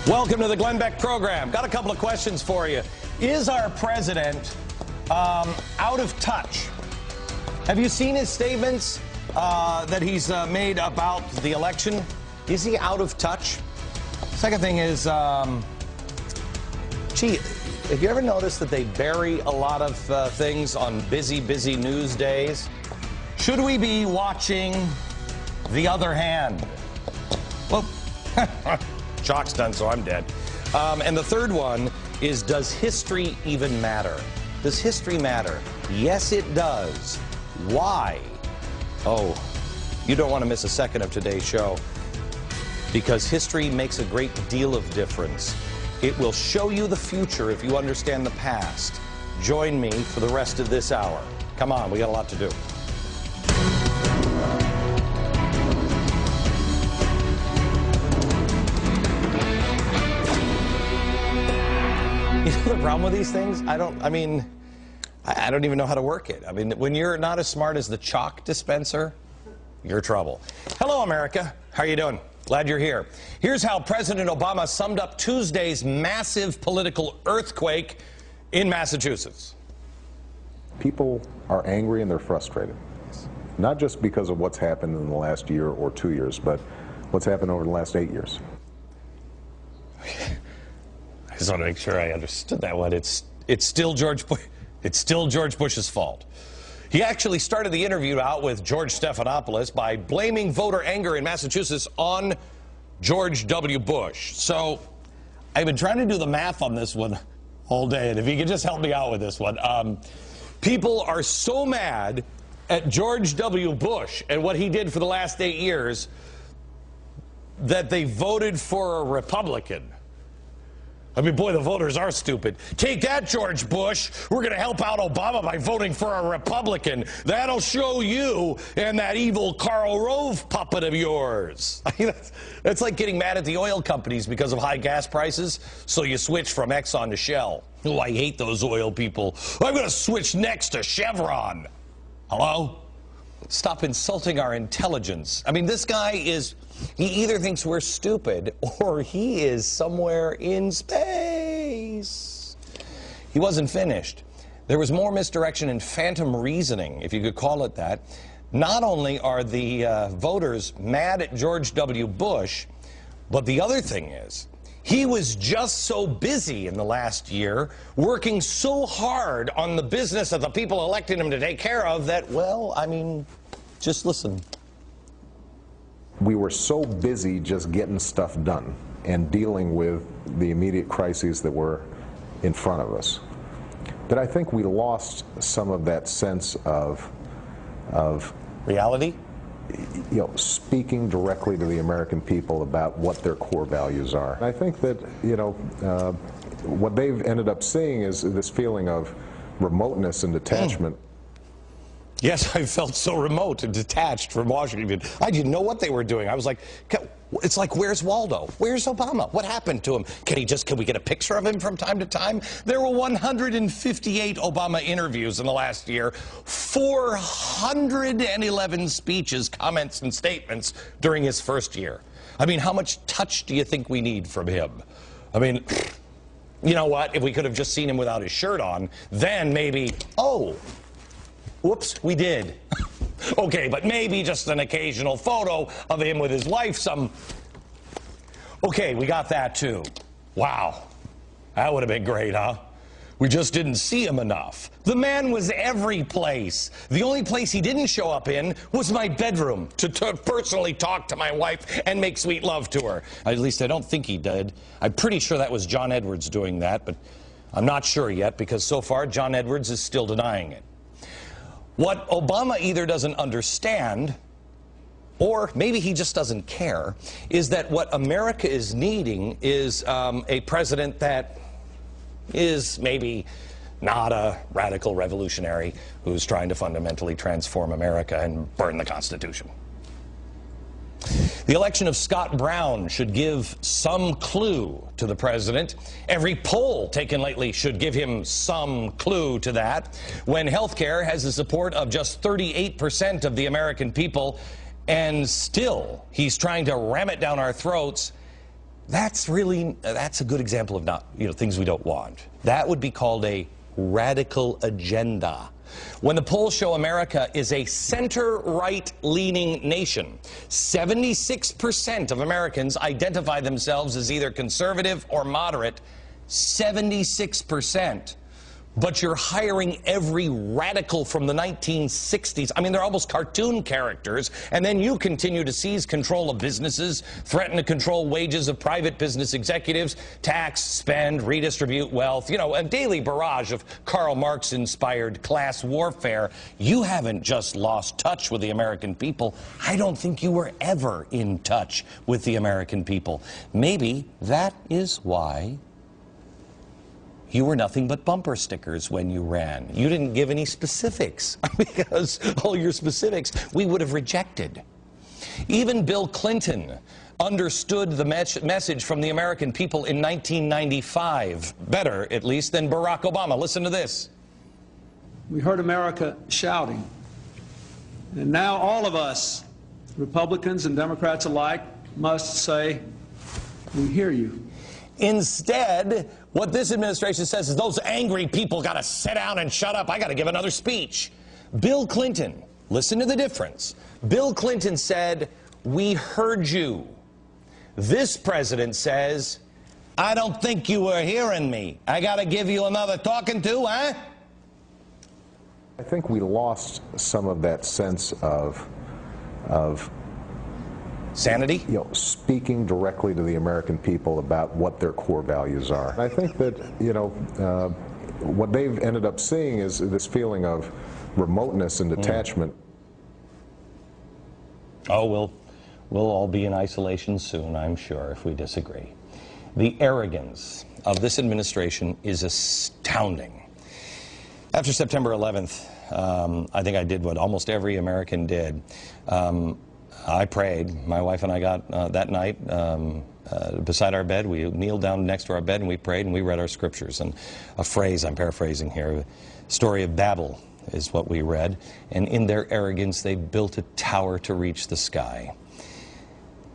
Welcome to the Glenn Beck program. Got a couple of questions for you. Is our president out of touch? Have you seen his statements that he's made about the election? Is he out of touch? Second thing is, gee, have you ever noticed that they bury a lot of things on busy news days? Should we be watching The Other Hand? Well, Chalk's done, so I'm dead. And the third one is, does history even matter? Does history matter? Yes, it does. Why? Oh, you don't want to miss a second of today's show, because history makes a great deal of difference. It will show you the future if you understand the past. Join me for the rest of this hour. Come on, we got a lot to do. You know the problem with these things? I don't even know how to work it. I mean, when you're not as smart as the chalk dispenser, you're trouble. Hello, America. How are you doing? Glad you're here. Here's how President Obama summed up Tuesday's massive political earthquake in Massachusetts. People are angry and they're frustrated. Not just because of what's happened in the last year or 2 years, but what's happened over the last 8 years. I just want to make sure I understood that one. It's still George Bush. It's still George Bush's fault. He actually started the interview out with George Stephanopoulos by blaming voter anger in Massachusetts on George W. Bush. So I've been trying to do the math on this one all day, and if you could just help me out with this one. People are so mad at George W. Bush and what he did for the last 8 years that they voted for a Republican. I mean, boy, the voters are stupid. Take that, George Bush. We're going to help out Obama by voting for a Republican. That'll show you and that evil Karl Rove puppet of yours. I mean, that's like getting mad at the oil companies because of high gas prices, so you switch from Exxon to Shell. Oh, I hate those oil people. I'm going to switch next to Chevron. Hello? Stop insulting our intelligence. I mean, this guy is... He either thinks we're stupid or he is somewhere in space. He wasn't finished. There was more misdirection and phantom reasoning, if you could call it that. Not only are the voters mad at George W. Bush, but the other thing is, he was just so busy in the last year, working so hard on the business that the people elected him to take care of that, well, I mean, just listen. We were so busy just getting stuff done and dealing with the immediate crises that were in front of us that I think we lost some of that sense of reality? You know, speaking directly to the American people about what their core values are. I think that, you know, what they've ended up seeing is this feeling of remoteness and detachment. Yes, I felt so remote and detached from Washington. I didn't know what they were doing. I was like, it's like, where's Waldo? Where's Obama? What happened to him? Can we get a picture of him from time to time? There were 158 Obama interviews in the last year, 411 speeches, comments, and statements during his first year. I mean, how much touch do you think we need from him? I mean, you know what? If we could have just seen him without his shirt on, then maybe, oh, whoops, we did. Okay, but maybe just an occasional photo of him with his wife, Okay, we got that too. Wow. That would have been great, huh? We just didn't see him enough. The man was every place. The only place he didn't show up in was my bedroom to personally talk to my wife and make sweet love to her. At least I don't think he did. I'm pretty sure that was John Edwards doing that, but I'm not sure yet because so far John Edwards is still denying it. What Obama either doesn't understand, or maybe he just doesn't care, is that what America is needing is a president that is maybe not a radical revolutionary who's trying to fundamentally transform America and burn the Constitution. The election of Scott Brown should give some clue to the president. Every poll taken lately should give him some clue to that. When health care has the support of just 38% of the American people, and still he's trying to ram it down our throats, That's a good example of not, things we don't want. That would be called a radical agenda. When the polls show America is a center-right leaning nation, 76% of Americans identify themselves as either conservative or moderate. 76%. But you're hiring every radical from the 1960s. I mean, they're almost cartoon characters. And then you continue to seize control of businesses, threaten to control wages of private business executives, tax, spend, redistribute wealth, a daily barrage of Karl Marx-inspired class warfare. You haven't just lost touch with the American people. I don't think you were ever in touch with the American people. Maybe that is why you were nothing but bumper stickers when you ran. You didn't give any specifics, because all your specifics we would have rejected. Even Bill Clinton understood the message from the American people in 1995, better at least than Barack Obama. Listen to this. We heard America shouting, and now all of us, Republicans and Democrats alike, must say, we hear you. Instead, what this administration says is those angry people got to sit down and shut up. I got to give another speech. Bill Clinton, listen to the difference. Bill Clinton said, we heard you. This president says, I don't think you were hearing me. I got to give you another talking to, huh? I think we lost some of that sense of sanity? Speaking directly to the American people about what their core values are. I think that, what they've ended up seeing is this feeling of remoteness and detachment. Oh, we'll all be in isolation soon, I'm sure, if we disagree. The arrogance of this administration is astounding. After September 11th, I think I did what almost every American did. I prayed. My wife and I got that night beside our bed. We kneeled down next to our bed and we prayed and we read our scriptures. And a phrase, I'm paraphrasing here, story of Babel is what we read. And in their arrogance, they built a tower to reach the sky.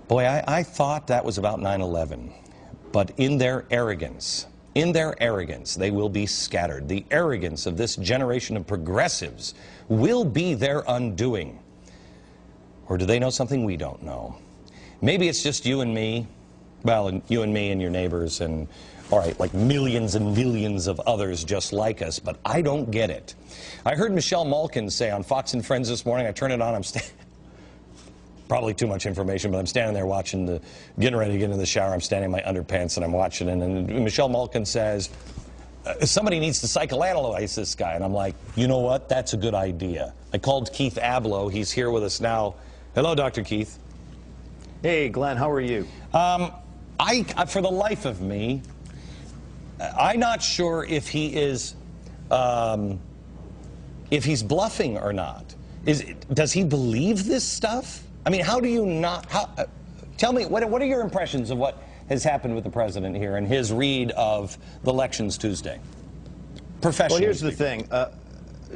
Boy, I thought that was about 9/11. But in their arrogance, they will be scattered. The arrogance of this generation of progressives will be their undoing. Or do they know something we don't know? Maybe it's just you and me, well, you and me and your neighbors and, all right, like millions and millions of others just like us, but I don't get it. I heard Michelle Malkin say on Fox and Friends this morning, I turned it on, probably too much information, but I'm standing there watching getting ready to get into the shower, I'm standing in my underpants and I'm watching it, and Michelle Malkin says, somebody needs to psychoanalyze this guy, and I'm like, you know what, that's a good idea. I called Keith Abloh, he's here with us now. Hello, Dr. Keith. Hey, Glenn, how are you? For the life of me, I'm not sure if he is, if he's bluffing or not. Does he believe this stuff? I mean, how do you not? Tell me, what are your impressions of what has happened with the president here and his read of the elections Tuesday? Professionally. Well, here's the thing.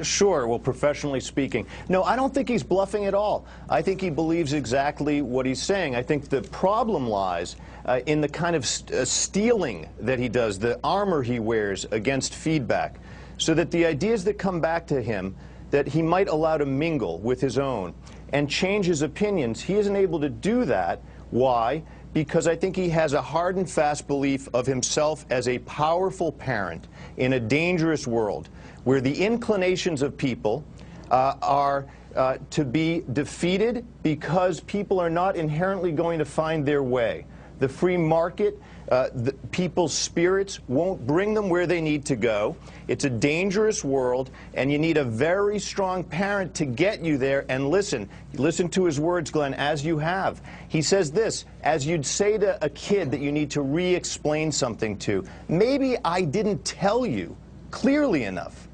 Sure, well, professionally speaking. No, I don't think he's bluffing at all. I think he believes exactly what he's saying. I think the problem lies in the kind of stealing that he does, the armor he wears against feedback, so that the ideas that come back to him that he might allow to mingle with his own and change his opinions, he isn't able to do that. Why? Because I think he has a hard and fast belief of himself as a powerful parent in a dangerous world, where the inclinations of people are to be defeated because people are not inherently going to find their way. The free market, people's spirits won't bring them where they need to go. It's a dangerous world, and you need a very strong parent to get you there. And listen to his words, Glenn, as you have. He says this, as you'd say to a kid that you need to re-explain something to. Maybe I didn't tell you clearly enough.